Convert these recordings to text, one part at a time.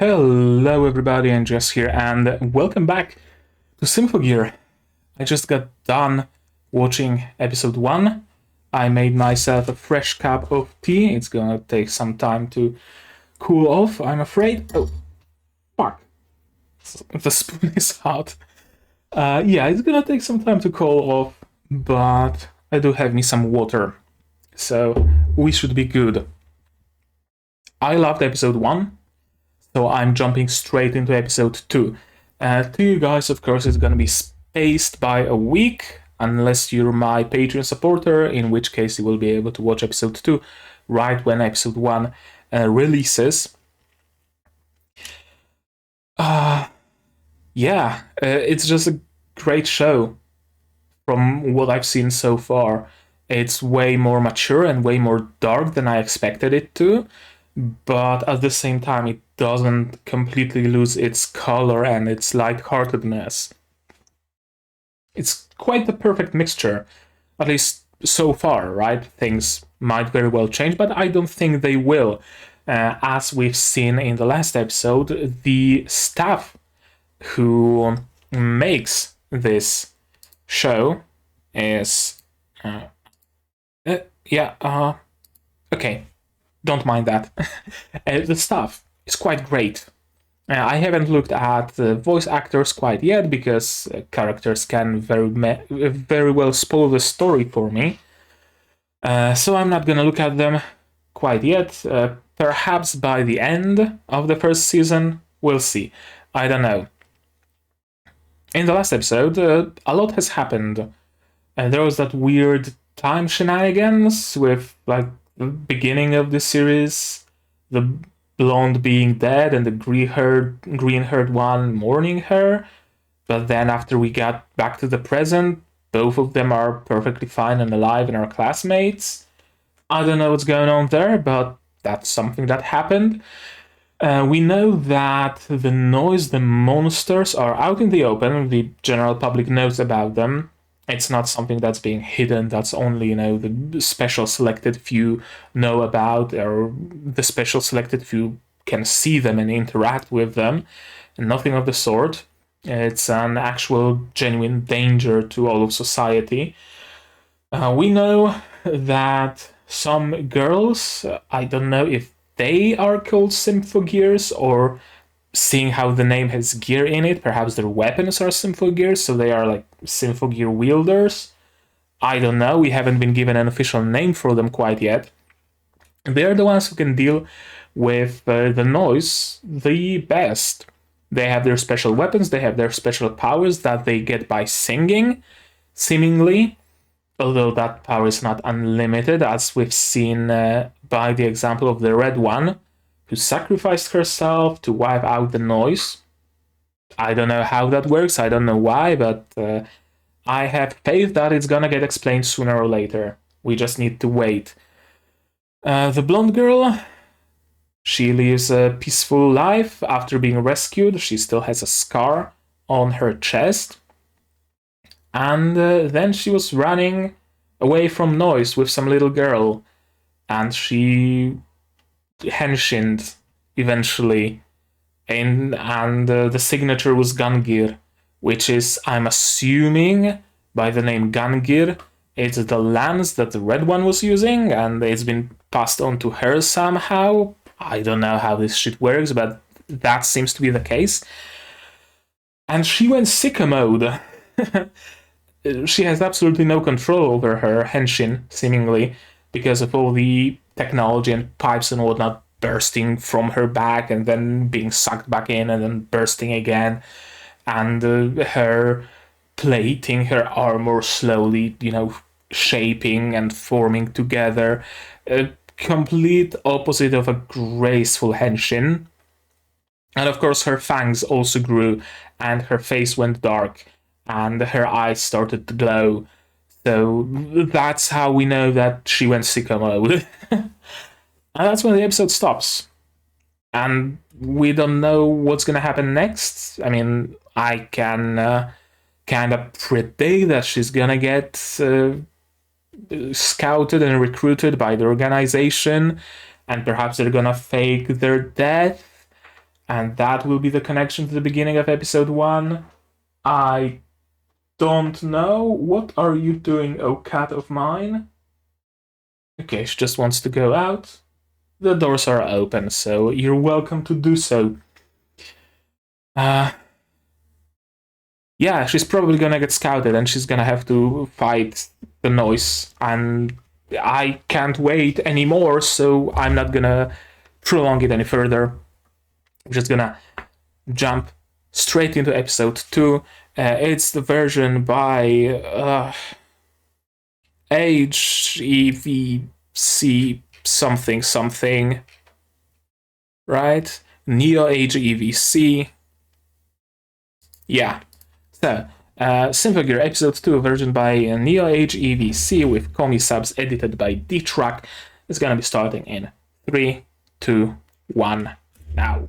Hello everybody, and Jess here, and welcome back to Symphogear. I just got done watching episode 1. I made myself a fresh cup of tea. It's gonna take some time to cool off, I'm afraid. Oh, fuck. The spoon is hot. Yeah, it's gonna take some time to cool off, but I do have me some water, so we should be good. I loved episode 1. So I'm jumping straight into episode 2. To you guys, of course, it's gonna be spaced by a week, unless you're my Patreon supporter, in which case you will be able to watch episode 2 right when episode 1 releases. It's just a great show from what I've seen so far. It's way more mature and way more dark than I expected it to, but at the same time it doesn't completely lose its color and its lightheartedness. It's quite the perfect mixture, at least so far, right? Things might very well change, but I don't think they will. As we've seen in the last episode, the staff who makes this show is... okay, don't mind that. The staff is quite great. I haven't looked at the voice actors quite yet because characters can very well spoil the story for me. So I'm not gonna look at them quite yet. Perhaps by the end of the first season, we'll see. I don't know. In the last episode, a lot has happened. There was that weird time shenanigans with like the beginning of the series, the blonde being dead and the green-haired one mourning her. But then after we got back to the present, both of them are perfectly fine and alive and are classmates. I don't know what's going on there, but that's something that happened. We know that the monsters are out in the open. The general public knows about them. It's not something that's being hidden, that's only, the special selected few know about, or the special selected few can see them and interact with them. Nothing of the sort. It's an actual genuine danger to all of society. We know that some girls, I don't know if they are called symphogears, or seeing how the name has gear in it, perhaps their weapons are symphogears, so they are like symphogear wielders. I don't know, we haven't been given an official name for them quite yet. They're the ones who can deal with the noise the best. They have their special weapons, they have their special powers that they get by singing, seemingly, although that power is not unlimited, as we've seen by the example of the Red One, who sacrificed herself to wipe out the noise. I don't know how that works, I don't know why, but I have faith that it's gonna get explained sooner or later. We just need to wait. The blonde girl, she lives a peaceful life after being rescued. She still has a scar on her chest. And then she was running away from noise with some little girl, and she henshined eventually, and the signature was Gangir, which is, I'm assuming, by the name Gangir, it's the lance that the Red One was using, and it's been passed on to her somehow. I don't know how this shit works, but that seems to be the case. And she went sicko mode. She has absolutely no control over her henshin, seemingly, because of all the technology and pipes and whatnot bursting from her back and then being sucked back in and then bursting again, and her plating her armor slowly, shaping and forming together. A complete opposite of a graceful henshin. And of course her fangs also grew and her face went dark and her eyes started to glow. So that's how we know that she went sicko mode. And that's when the episode stops. And we don't know what's gonna happen next. I mean, I can kind of predict that she's gonna get scouted and recruited by the organization, and perhaps they're gonna fake their death. And that will be the connection to the beginning of episode 1. I don't know. What are you doing, oh cat of mine? Okay, she just wants to go out. The doors are open, so you're welcome to do so. Yeah, she's probably gonna get scouted and she's gonna have to fight the noise. And I can't wait anymore, so I'm not gonna prolong it any further. I'm just gonna jump straight into episode 2. It's the version by HEVC something something, right? Neo HEVC. Yeah. So, Symphogear episode 2 version by Neo HEVC with Komi subs edited by D-Track is gonna be starting in 3, 2, 1, now.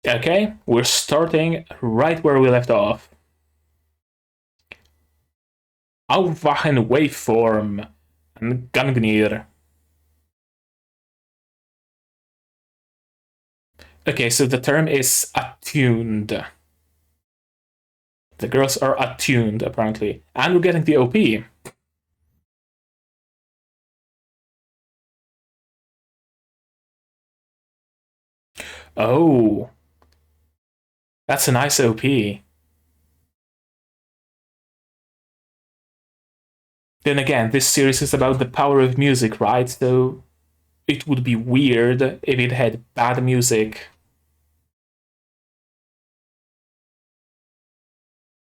Okay, we're starting right where we left off. Aufwachen waveform and Gungnir. Okay, so the term is attuned. The girls are attuned, apparently. And we're getting the OP. Oh. That's a nice OP. Then again, this series is about the power of music, right? So it would be weird if it had bad music.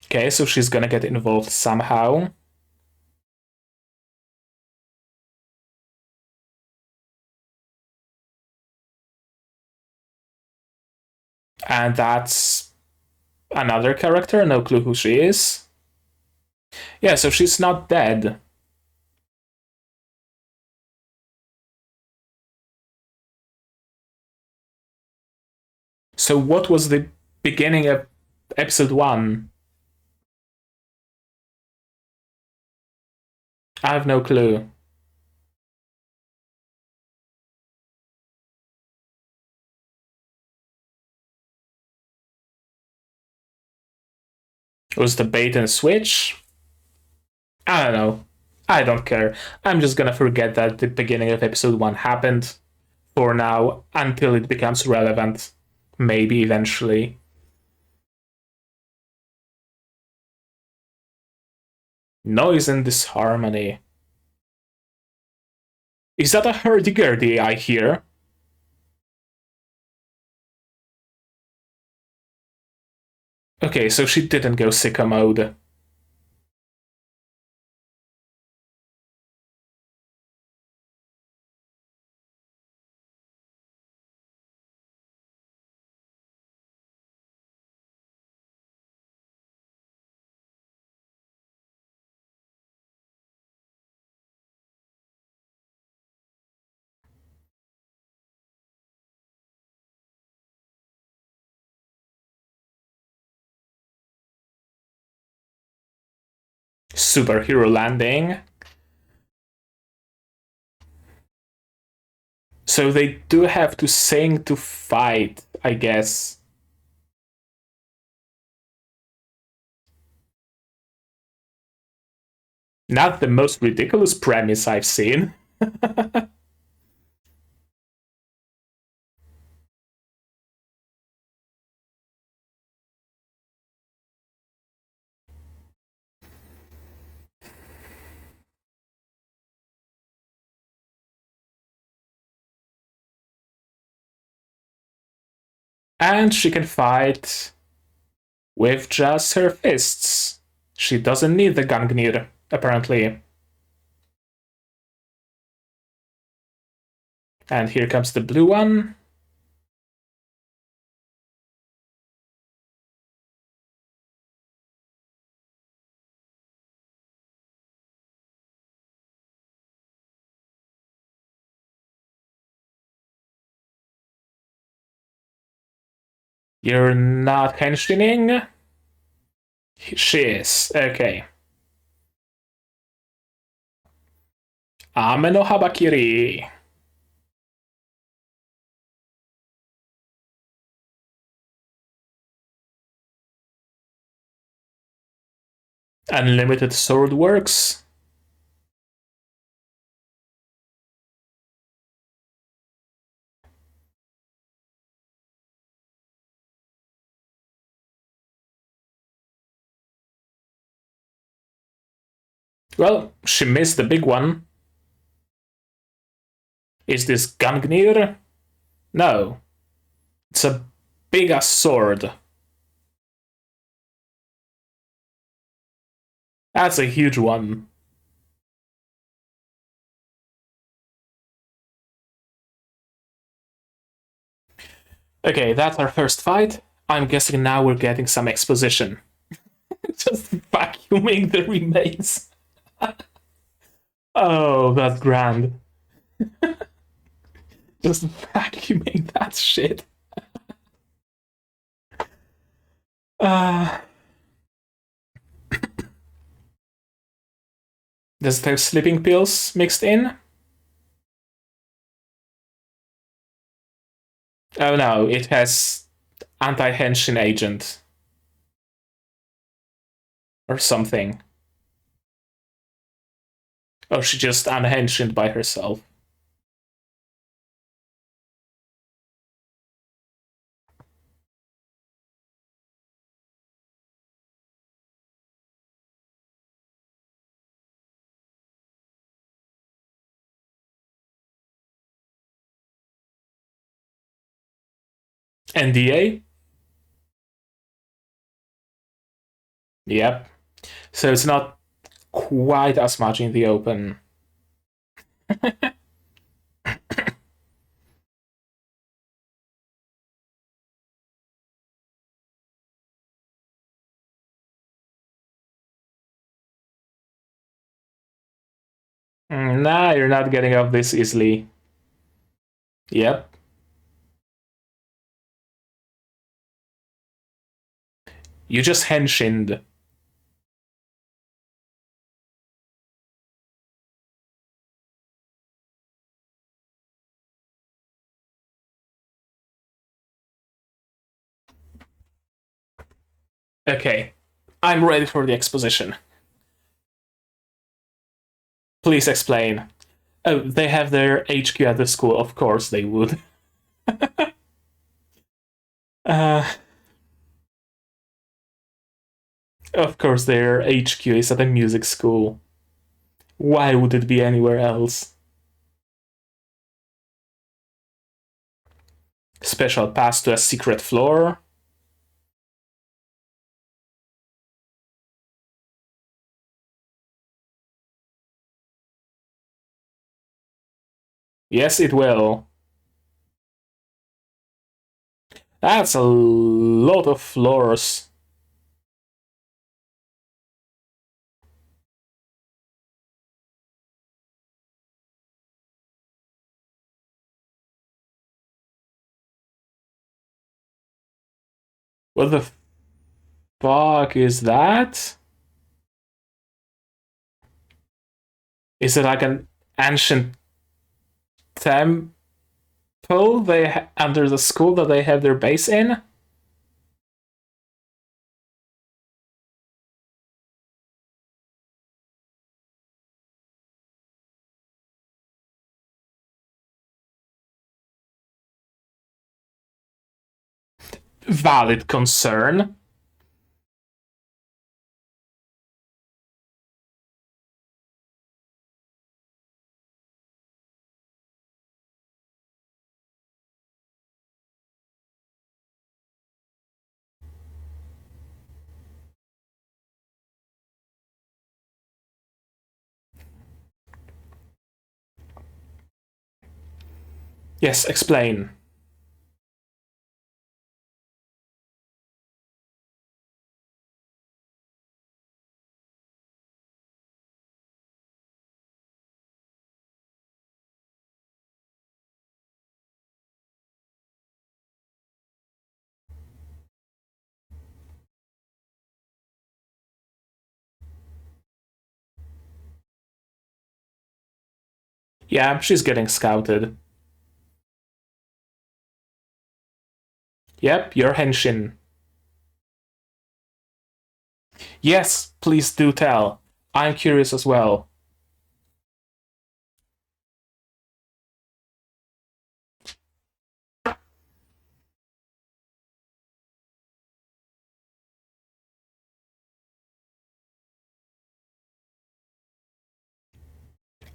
Okay, so she's gonna get involved somehow. And that's another character, no clue who she is. Yeah, so she's not dead. So what was the beginning of episode 1? I have no clue. It was the bait and switch? I don't know. I don't care. I'm just gonna forget that the beginning of episode 1 happened for now until it becomes relevant. Maybe eventually. Noise and disharmony. Is that a hurdy-gurdy I hear? Okay, so she didn't go sicko mode. Superhero landing. So they do have to sing to fight, I guess. Not the most ridiculous premise I've seen. And she can fight with just her fists. She doesn't need the Gungnir, apparently. And here comes the blue one. You're not henshining? She is. Okay. Ame no Habakiri. Unlimited sword works. Well, she missed the big one. Is this Gungnir? No. It's a big ass sword. That's a huge one. Okay, that's our first fight. I'm guessing now we're getting some exposition. Just vacuuming the remains. Oh, that's grand. Just vacuuming that shit. Uh, does it have sleeping pills mixed in? Oh no, it has anti-henshin agent or something. Oh, she just unhenshined by herself. NDA? Yep. So it's not quite as much in the open. Nah, you're not getting off this easily. Yep. You just henshined. Okay. I'm ready for the exposition. Please explain. Oh, they have their HQ at the school. Of course they would. uh, of course their HQ is at a music school. Why would it be anywhere else? Special pass to a secret floor. Yes, it will. That's a lot of floors. What the fuck is that? Is it like an ancient temple under the school that they have their base in? Valid concern. Yes, explain. Yeah, she's getting scouted. Yep, you're henshin. Yes, please do tell. I'm curious as well.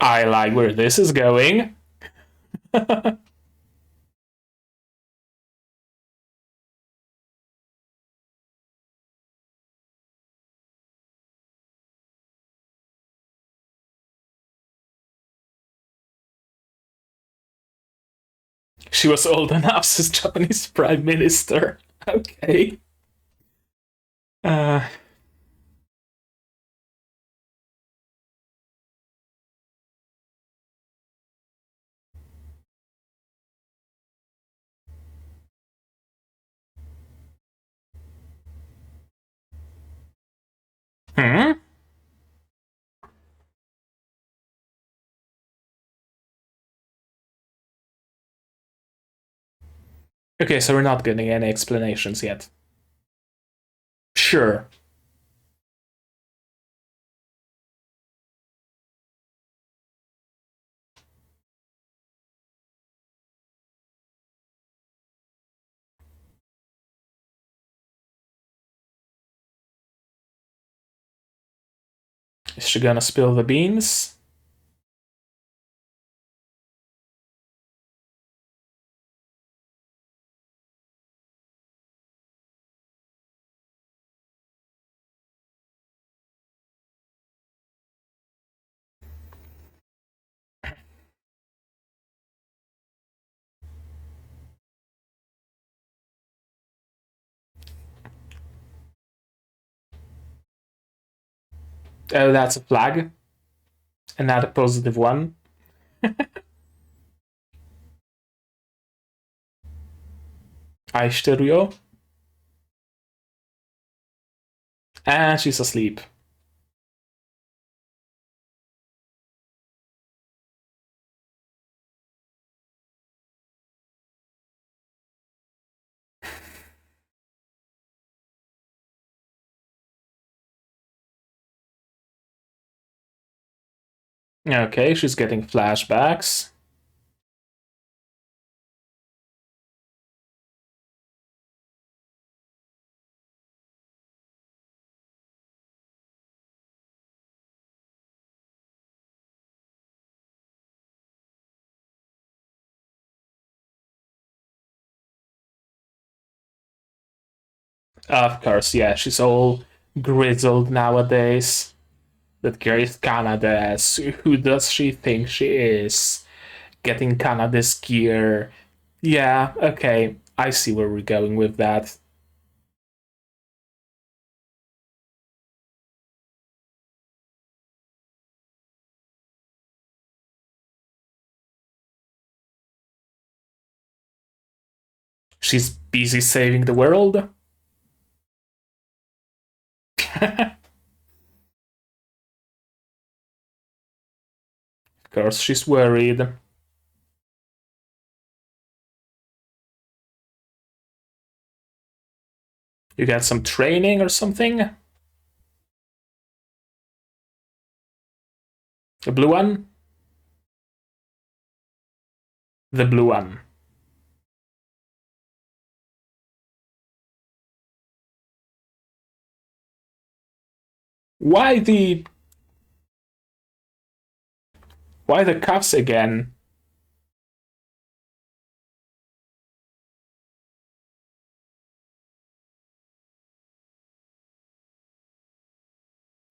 I like where this is going. She was old enough as Japanese prime minister. Okay. Uh, hmm? Okay, so we're not getting any explanations yet. Sure. Is she gonna spill the beans? Oh, that's a flag. Another positive one. Aishiteruyo. And she's asleep. Okay, she's getting flashbacks. Of course, yeah, she's all grizzled nowadays. That girl is Kanade. Who does she think she is? Getting Kanade's gear. Yeah, okay. I see where we're going with that. She's busy saving the world. Of course, she's worried. You got some training or something? The blue one? The blue one. Why the why the cuffs again?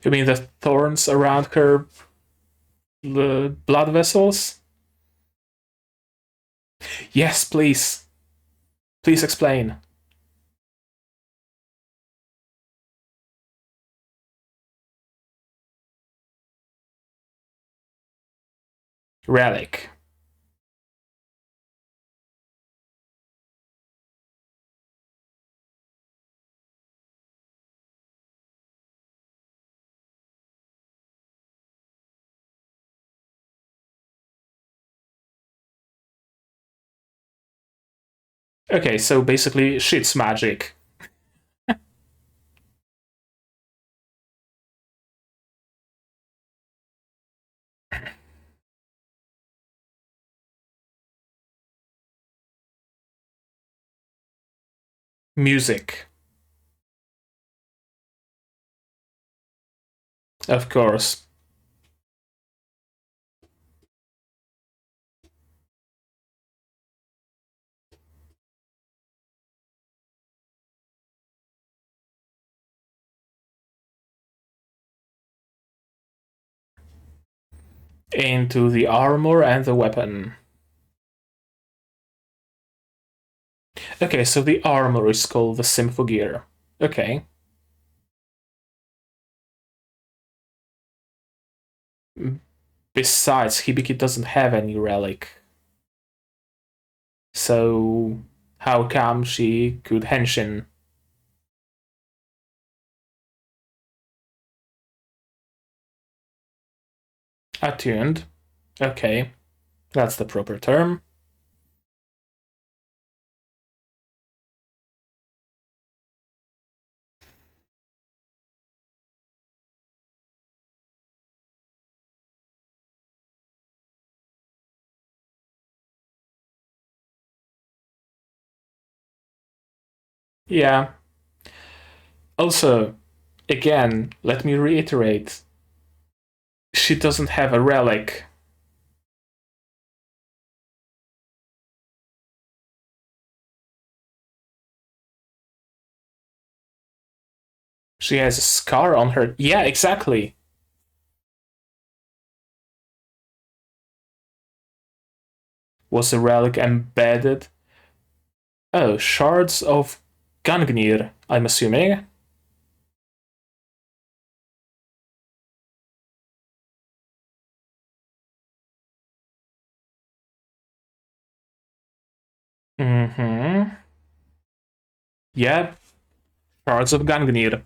You mean the thorns around her blood vessels? Yes, please. Please explain. Relic. Okay, so basically shit's magic. Music. Of course. Into the armor and the weapon. Okay, so the armor is called the Symphogear. Okay. Besides, Hibiki doesn't have any relic. So how come she could henshin? Attuned. Okay, that's the proper term. Yeah. Also, again, let me reiterate, she doesn't have a relic. She has a scar on her. Yeah, exactly. Was the relic embedded? Oh, shards of Gungnir, I'm assuming. Mm-hmm. Yeah, shards of Gungnir.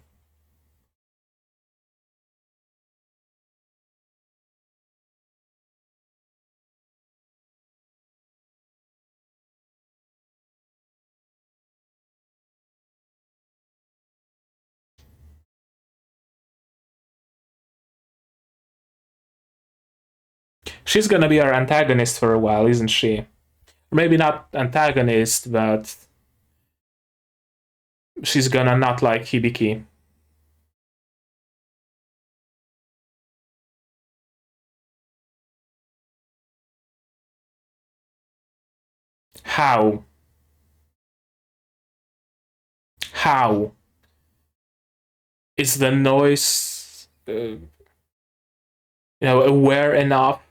She's gonna be our antagonist for a while, isn't she? Maybe not antagonist, but she's gonna not like Hibiki. How? How? Is the noise, aware enough,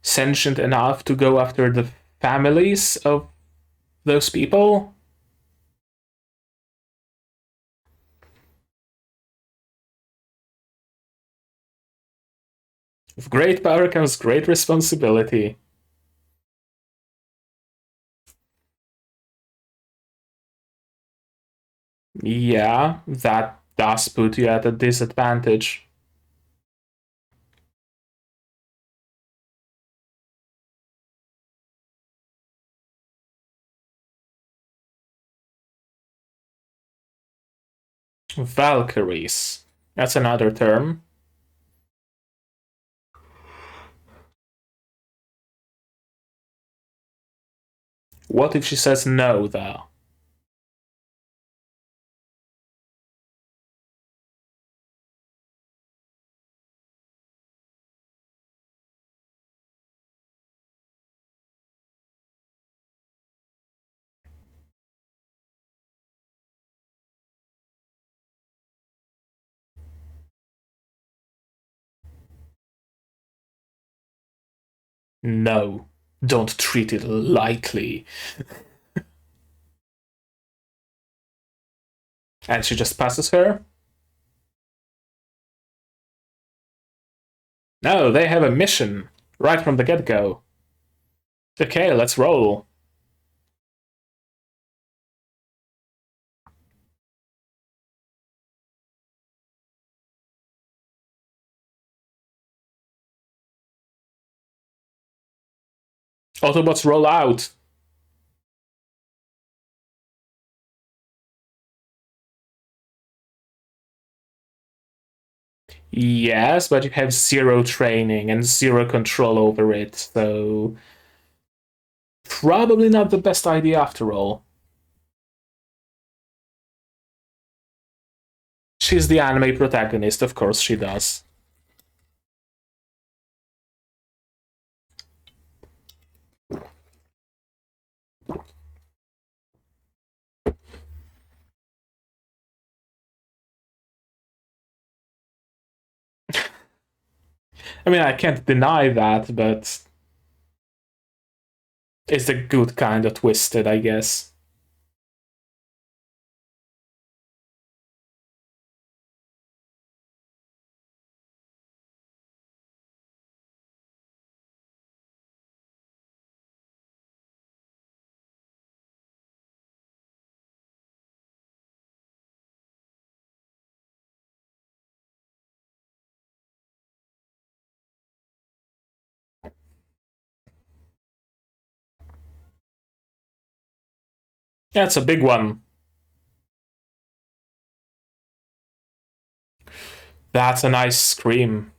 sentient enough to go after the families of those people? With great power comes great responsibility. Yeah, that does put you at a disadvantage. Valkyries. That's another term. What if she says no, though? No, don't treat it lightly. And she just passes her? No, they have a mission right from the get go. Okay, let's roll. Autobots roll out. Yes, but you have zero training and zero control over it, so probably not the best idea after all. She's the anime protagonist, of course she does. I mean, I can't deny that, but it's the good kind of twisted, I guess. That's a big one. That's a nice scream.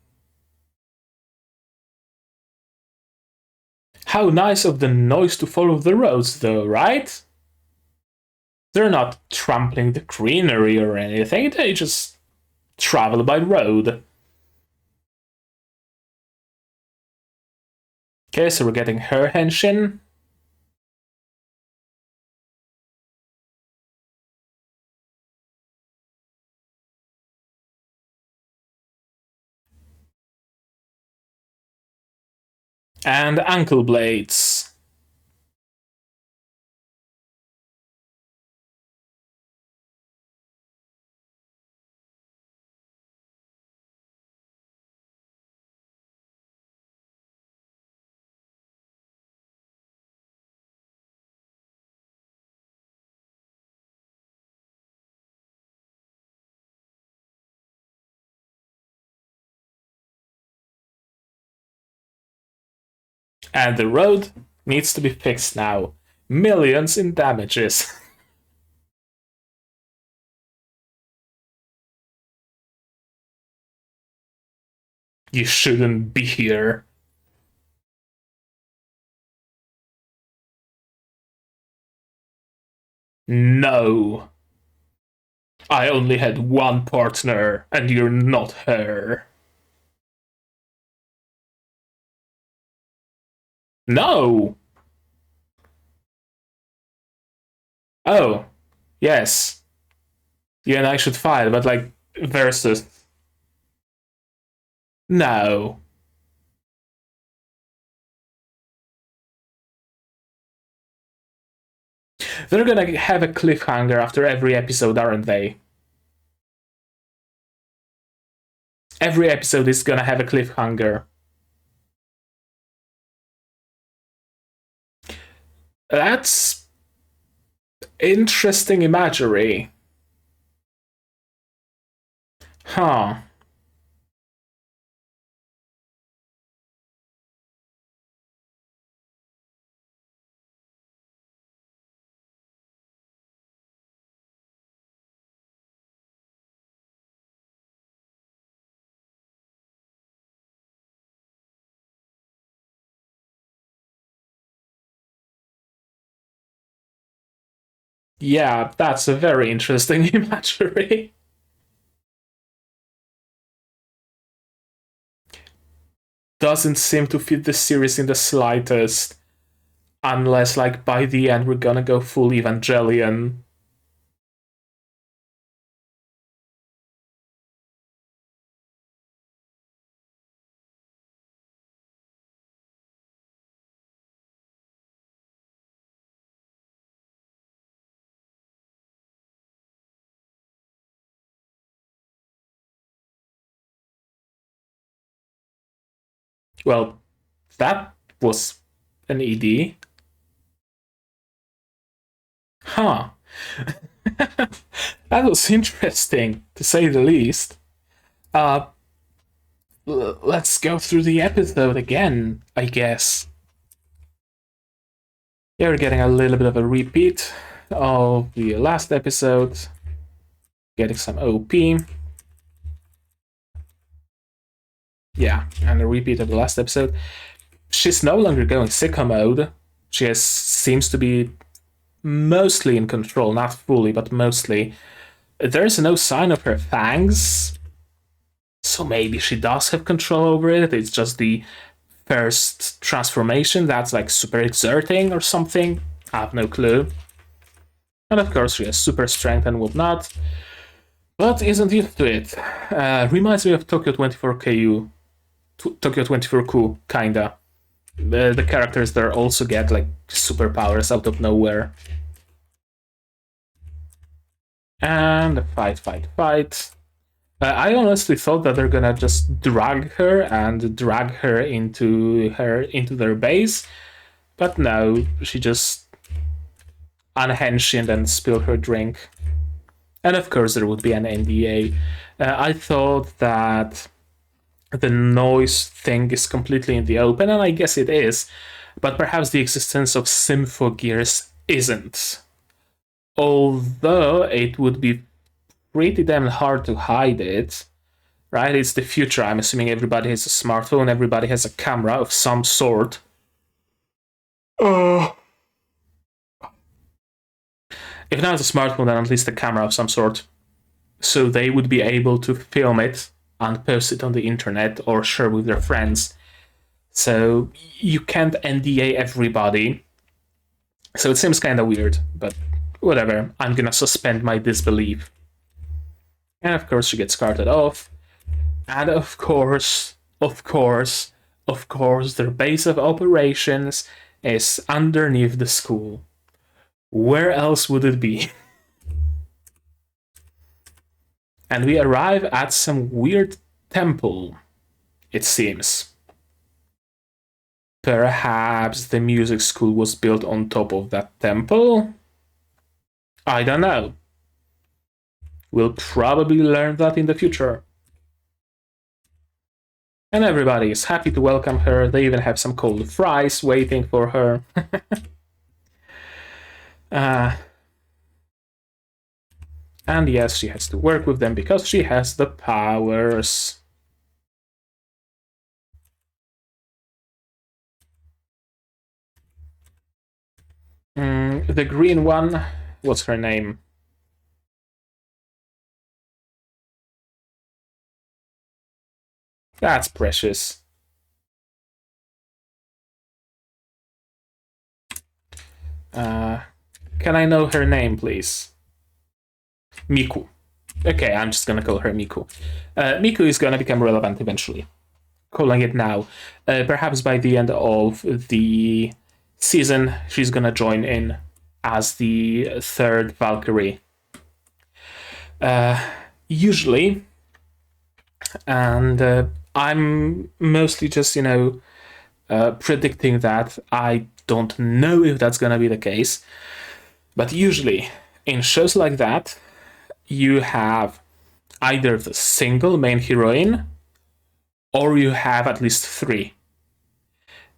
How nice of the noise to follow the roads, though, right? They're not trampling the greenery or anything, they just travel by road. Okay, so we're getting her henshin. And ankle blades. And the road needs to be fixed now. Millions in damages. You shouldn't be here. No. I only had one partner, and you're not her. No! Oh, yes. You and I should fight, but like, versus. No. They're gonna have a cliffhanger after every episode, aren't they? Every episode is gonna have a cliffhanger. That's interesting imagery. Huh. Yeah, that's a very interesting imagery. Doesn't seem to fit the series in the slightest. Unless, like, by the end we're gonna go full Evangelion. Well, that was an ED. Huh. That was interesting, to say the least. Uh, let's go through the episode again, I guess. Yeah, we're getting a little bit of a repeat of the last episode. Getting some OP. Yeah, and a repeat of the last episode. She's no longer going sicko mode. She seems to be mostly in control, not fully, but mostly. There's no sign of her fangs, so maybe she does have control over it. It's just the first transformation that's like super exerting or something. I have no clue. And of course, she has super strength and whatnot, but isn't used to it. Reminds me of Tokyo 24KU, Tokyo 24Ku, kinda. The characters there also get like superpowers out of nowhere. And fight. I honestly thought that they're gonna just drag her into their base, but no, she just unhinged and then spilled her drink. And of course, there would be an NDA. I thought that the noise thing is completely in the open, and I guess it is, but perhaps the existence of symphogears isn't. Although it would be pretty damn hard to hide it, right? It's the future. I'm assuming everybody has a smartphone, everybody has a camera of some sort. If not a smartphone, then at least a camera of some sort. So they would be able to film it and post it on the internet or share with their friends. So you can't NDA everybody. So it seems kind of weird, but whatever. I'm gonna suspend my disbelief. And of course she gets carted off. And of course, their base of operations is underneath the school. Where else would it be? And we arrive at some weird temple, it seems. Perhaps the music school was built on top of that temple? I don't know. We'll probably learn that in the future. And everybody is happy to welcome her. They even have some cold fries waiting for her. And yes, she has to work with them because she has the powers. The green one, what's her name? That's precious. Can I know her name, please? Miku. Okay, I'm just gonna call her Miku. Miku is gonna become relevant eventually. Calling it now. Perhaps by the end of the season, she's gonna join in as the third Valkyrie. Usually, and I'm mostly just, predicting that. I don't know if that's gonna be the case, but usually in shows like that, you have either the single main heroine or you have at least three.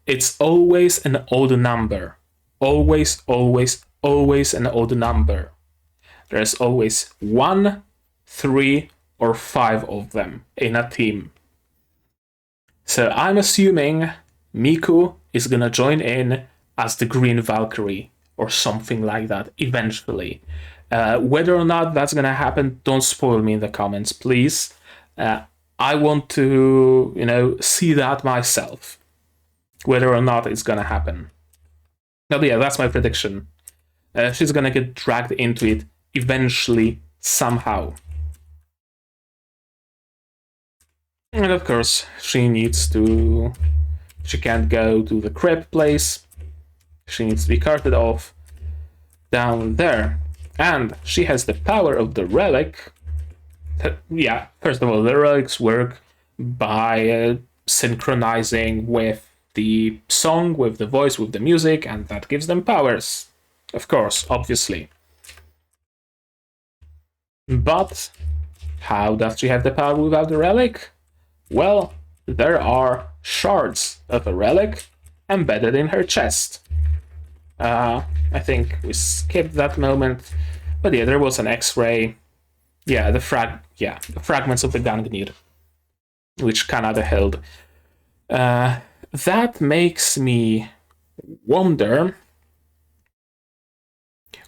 It's always an odd number. Always an odd number. There's always 1, 3, or 5 of them in a team. So I'm assuming Miku is gonna join in as the Green Valkyrie or something like that eventually. Whether or not that's gonna happen, don't spoil me in the comments, please. I want to, see that myself. Whether or not it's gonna happen. But yeah, that's my prediction. She's gonna get dragged into it eventually, somehow. And of course, she can't go to the crib place. She needs to be carted off down there. And she has the power of the relic. Yeah, first of all, the relics work by synchronizing with the song, with the voice, with the music, and that gives them powers. Of course, obviously. But how does she have the power without the relic? Well, there are shards of a relic embedded in her chest. I think we skipped that moment, but yeah, there was an X-ray. Yeah, the fragments of the Gangnir, which Kanade held. That makes me wonder,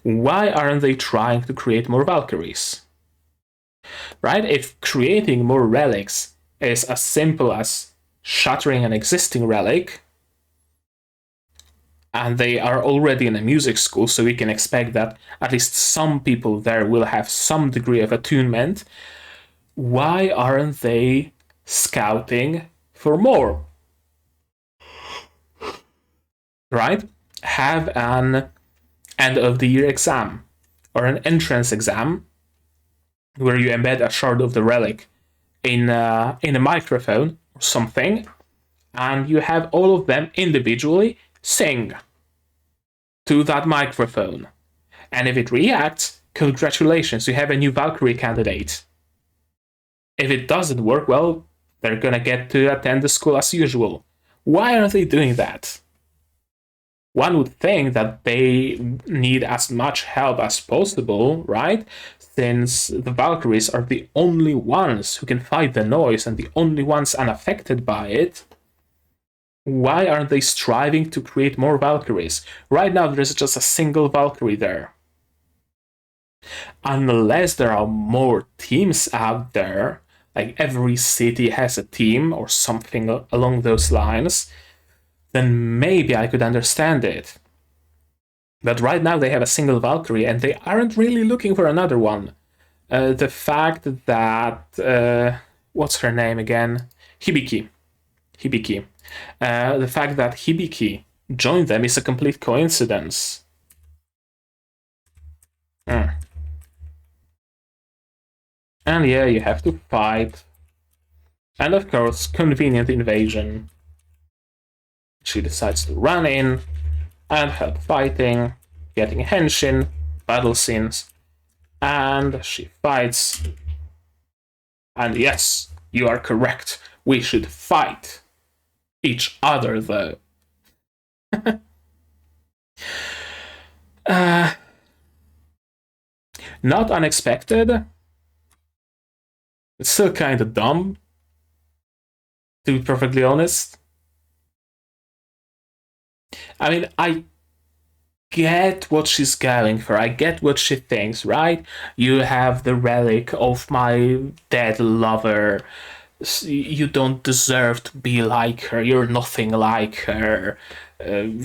why aren't they trying to create more Valkyries? right? If creating more relics is as simple as shattering an existing relic, and they are already in a music school, so we can expect that at least some people there will have some degree of attunement, why aren't they scouting for more? Right? Have an end of the year exam or an entrance exam where you embed a shard of the relic in a microphone or something, and you have all of them individually sing to that microphone. And if it reacts, congratulations, you have a new Valkyrie candidate. If it doesn't work, well, they're gonna get to attend the school as usual. Why are they doing that? One would think that they need as much help as possible, right? Since the Valkyries are the only ones who can fight the noise and the only ones unaffected by it. Why aren't they striving to create more Valkyries? Right now, there's just a single Valkyrie there. Unless there are more teams out there, like every city has a team or something along those lines, then maybe I could understand it. But right now they have a single Valkyrie and they aren't really looking for another one. The fact that what's her name again? Hibiki. The fact that Hibiki joined them is a complete coincidence. And yeah, you have to fight. And of course, convenient invasion. She decides to run in and help fighting, getting henshin, battle scenes, and she fights. And yes, you are correct. We should fight each other, though. Not unexpected. It's still kind of dumb, to be perfectly honest. I mean, I get what she's going for. I get what she thinks, right? You have the relic of my dead lover. You don't deserve to be like her. You're nothing like her.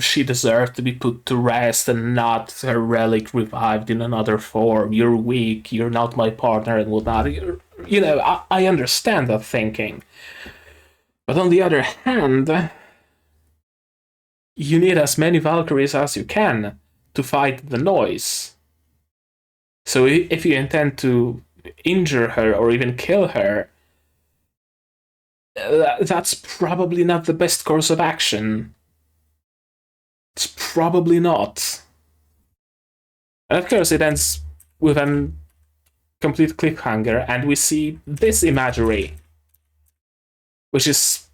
She deserved to be put to rest and not her relic revived in another form. You're weak. You're not my partner and whatnot. You know, I understand that thinking. But on the other hand, you need as many Valkyries as you can to fight the noise. So if you intend to injure her or even kill her, that's probably not the best course of action. It's probably not. And of course, it ends with a complete cliffhanger, and we see this imagery, which is...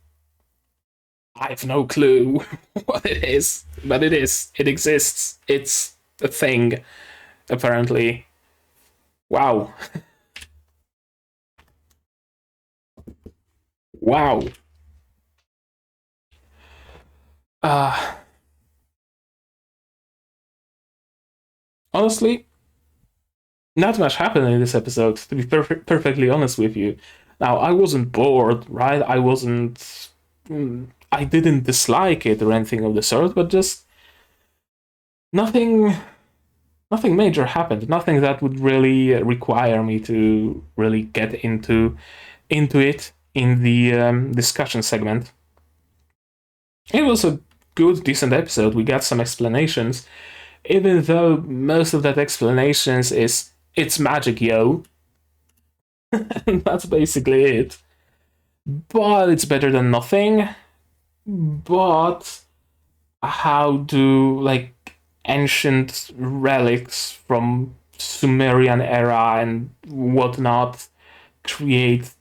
I have no clue what it is, but it is. It exists. It's a thing, apparently. Wow. Wow. Honestly, not much happened in this episode, to be perfectly honest with you. Now, I wasn't bored, right? I wasn't... I didn't dislike it or anything of the sort, but just... Nothing major happened. Nothing that would really require me to really get into it in the discussion segment. It was a good, decent episode. We got some explanations, even though most of that explanations is it's magic, yo. And that's basically it. But it's better than nothing. But how do ancient relics from Sumerian era and whatnot create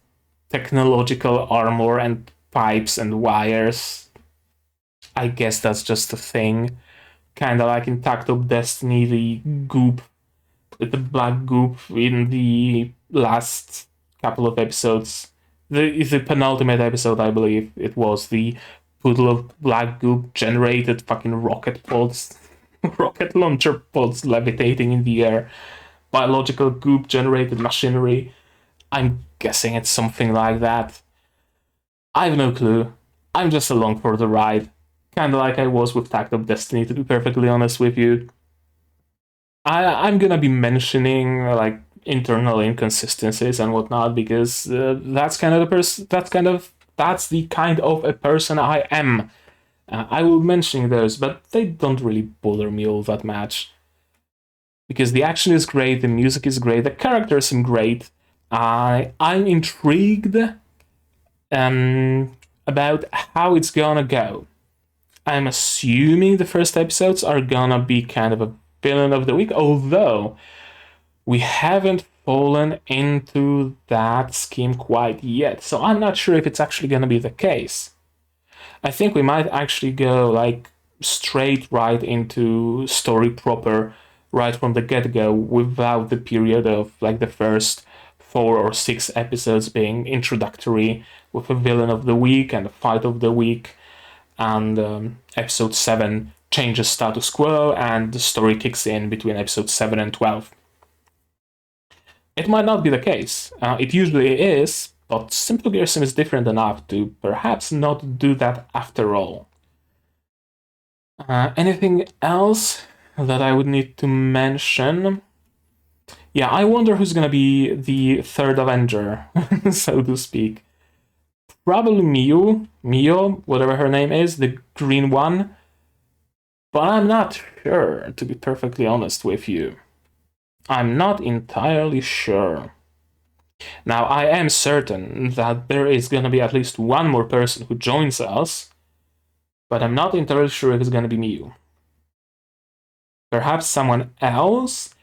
technological armor and pipes and wires? I guess that's just a thing. Kinda like in Tactile Destiny, the goop, the black goop in the last couple of episodes. The penultimate episode, I believe it was, the poodle of black goop generated fucking rocket pods, rocket launcher pods levitating in the air. Biological goop generated machinery. I'm guessing it's something like that. I have no clue. I'm just along for the ride. Kinda like I was with Tact of Destiny, to be perfectly honest with you. I'm gonna be mentioning like internal inconsistencies and whatnot because that's kind of the person. That's the kind of a person I am. I will mention those, but they don't really bother me all that much because the action is great, the music is great, the characters seem great. I'm intrigued about how it's gonna go. I'm assuming the first episodes are gonna be kind of a villain of the week, although we haven't fallen into that scheme quite yet, so I'm not sure if it's actually gonna be the case. I think we might actually go like straight right into story proper right from the get-go without the period of like the first 4 or 6 episodes being introductory with a villain of the week and a fight of the week, and episode 7 changes status quo and the story kicks in between episode 7 and 12. It might not be the case. It usually is, but Symphogear is different enough to perhaps not do that after all. Anything else that I would need to mention? Yeah, I wonder who's gonna be the third Avenger, so to speak. Probably Mio, whatever her name is, the green one. But I'm not sure, to be perfectly honest with you. I'm not entirely sure. Now, I am certain that there is gonna be at least one more person who joins us, but I'm not entirely sure if it's gonna be Miu. Perhaps someone else,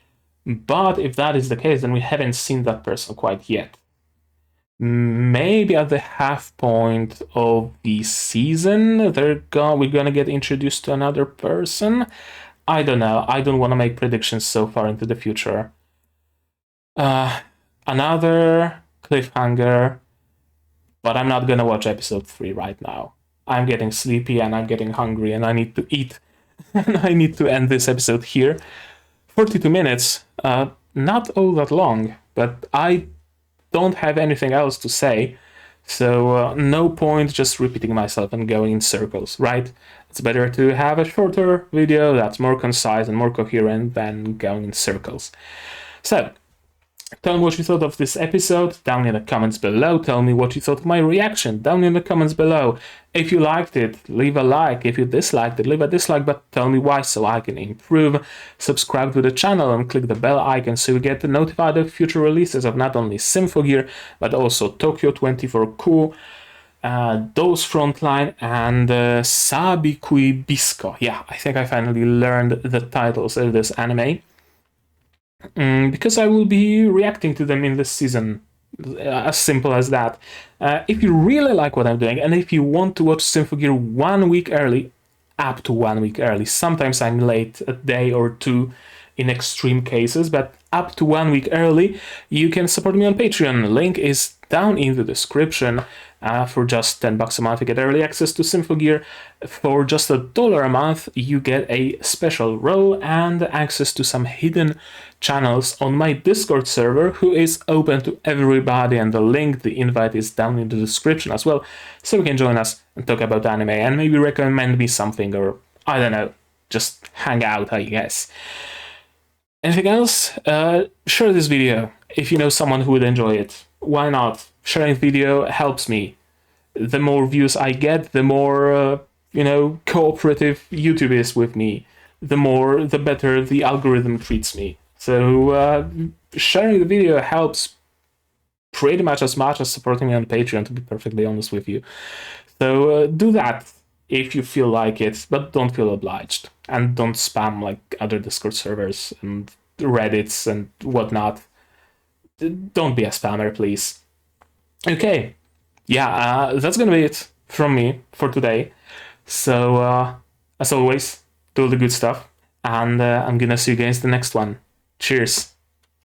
but if that is the case, then we haven't seen that person quite yet. Maybe at the half point of the season, we're gonna get introduced to another person. I don't know. I don't want to make predictions so far into the future. Another cliffhanger, but I'm not gonna watch episode 3 right now. I'm getting sleepy and I'm getting hungry and I need to eat. And I need to end this episode here. 42 minutes, not all that long, but I don't have anything else to say, so no point just repeating myself and going in circles, right? It's better to have a shorter video that's more concise and more coherent than going in circles. So, tell me what you thought of this episode down in the comments below. Tell me what you thought of my reaction down in the comments below. If you liked it, leave a like. If you disliked it, leave a dislike, but tell me why so I can improve. Subscribe to the channel and click the bell icon so you get notified of future releases of not only Symphogear, but also Tokyo 24Ku, Those Frontline, and Sabikui Bisco. Yeah, I think I finally learned the titles of this anime. Because I will be reacting to them in this season. As simple as that. If you really like what I'm doing, and if you want to watch Symphogear 1 week early, up to 1 week early, sometimes I'm late a day or two in extreme cases, but up to 1 week early, you can support me on Patreon. Link is down in the description. For just $10 a month, you get early access to Symphogear. For just $1 a month, you get a special role and access to some hidden channels on my Discord server, who is open to everybody, and the invite is down in the description as well, so you can join us and talk about anime and maybe recommend me something, or I don't know, just hang out, I guess. Anything else? Share this video if you know someone who would enjoy it. Why not? Sharing video helps me. The more views I get, the more, cooperative YouTube is with me. The better the algorithm treats me. So sharing the video helps pretty much as supporting me on Patreon, to be perfectly honest with you. So do that if you feel like it, but don't feel obliged. And don't spam like other Discord servers and Reddits and whatnot. Don't be a spammer, please. Okay, yeah, that's gonna be it from me for today. So, as always, do all the good stuff, and I'm gonna see you guys in the next one. Cheers.